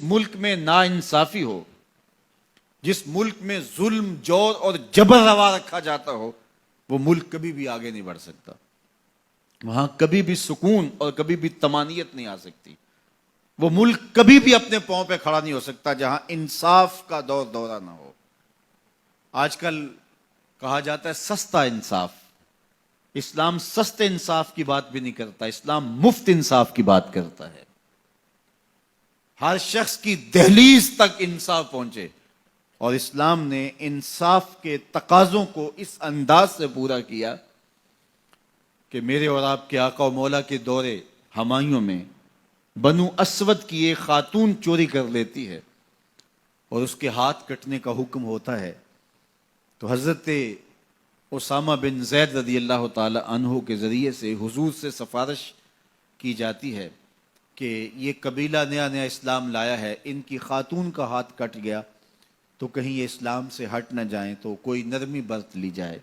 ملک میں ناانصافی ہو، جس ملک میں ظلم، جور اور جبر روا رکھا جاتا ہو، وہ ملک کبھی بھی آگے نہیں بڑھ سکتا. وہاں کبھی بھی سکون اور کبھی بھی طمانینت نہیں آ سکتی. وہ ملک کبھی بھی اپنے پاؤں پہ کھڑا نہیں ہو سکتا جہاں انصاف کا دور دورہ نہ ہو. آج کل کہا جاتا ہے سستا انصاف. اسلام سستے انصاف کی بات بھی نہیں کرتا، اسلام مفت انصاف کی بات کرتا ہے. ہر شخص کی دہلیز تک انصاف پہنچے، اور اسلام نے انصاف کے تقاضوں کو اس انداز سے پورا کیا کہ میرے اور آپ کے آقا و مولا کے دور ہمایوں میں بنو اسود کی ایک خاتون چوری کر لیتی ہے اور اس کے ہاتھ کٹنے کا حکم ہوتا ہے، تو حضرت اسامہ بن زید رضی اللہ تعالی عنہ کے ذریعے سے حضور سے سفارش کی جاتی ہے کہ یہ قبیلہ نیا نیا اسلام لایا ہے، ان کی خاتون کا ہاتھ کٹ گیا تو کہیں یہ اسلام سے ہٹ نہ جائیں، تو کوئی نرمی برت لی جائے.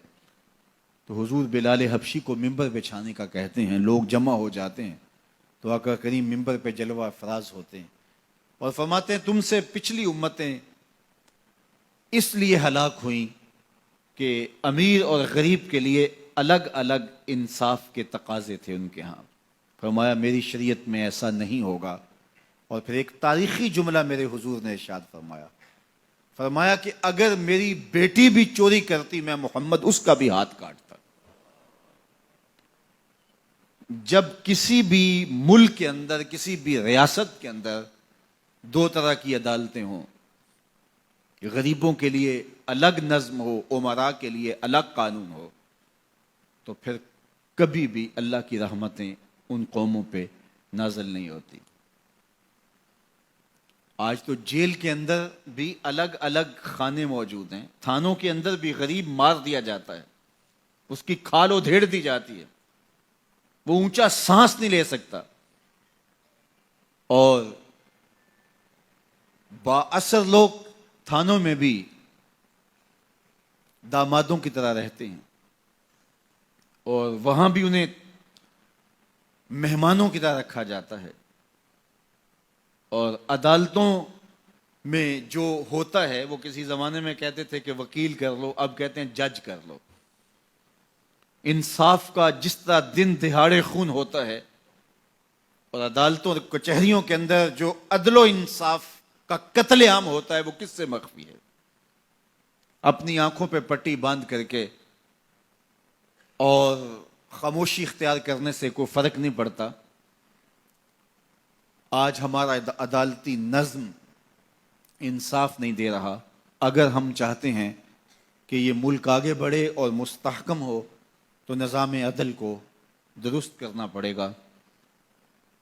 تو حضور بلال حبشی کو ممبر بچھانے کا کہتے ہیں. لوگ جمع ہو جاتے ہیں تو آقا کریم ممبر پہ جلوہ افراز ہوتے ہیں اور فرماتے ہیں تم سے پچھلی امتیں اس لیے ہلاک ہوئیں کہ امیر اور غریب کے لیے الگ الگ انصاف کے تقاضے تھے ان کے ہاں. فرمایا میری شریعت میں ایسا نہیں ہوگا. اور پھر ایک تاریخی جملہ میرے حضور نے ارشاد فرمایا کہ اگر میری بیٹی بھی چوری کرتی میں محمد اس کا بھی ہاتھ کاٹتا. جب کسی بھی ملک کے اندر، کسی بھی ریاست کے اندر دو طرح کی عدالتیں ہوں، غریبوں کے لیے الگ نظم ہو، امراء کے لیے الگ قانون ہو، تو پھر کبھی بھی اللہ کی رحمتیں ان قوموں پہ نازل نہیں ہوتی. آج تو جیل کے اندر بھی الگ الگ خانے موجود ہیں، تھانوں کے اندر بھی غریب مار دیا جاتا ہے، اس کی کھال ادھیڑ دی جاتی ہے، وہ اونچا سانس نہیں لے سکتا، اور با اثر لوگ تھانوں میں بھی دامادوں کی طرح رہتے ہیں، اور وہاں بھی انہیں مہمانوں کی طرح رکھا جاتا ہے. اور عدالتوں میں جو ہوتا ہے وہ کسی زمانے میں کہتے تھے کہ وکیل کر لو، اب کہتے ہیں جج کر لو. انصاف کا جس طرح دن دہاڑے خون ہوتا ہے، اور عدالتوں اور کچہریوں کے اندر جو عدل و انصاف کا قتل عام ہوتا ہے، وہ کس سے مخفی ہے؟ اپنی آنکھوں پہ پٹی باندھ کر کے اور خاموشی اختیار کرنے سے کوئی فرق نہیں پڑتا. آج ہمارا عدالتی نظم انصاف نہیں دے رہا. اگر ہم چاہتے ہیں کہ یہ ملک آگے بڑھے اور مستحکم ہو تو نظام عدل کو درست کرنا پڑے گا.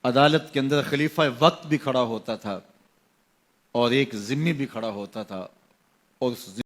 عدالت کے اندر خلیفہ وقت بھی کھڑا ہوتا تھا اور ایک ذمی بھی کھڑا ہوتا تھا، اور اس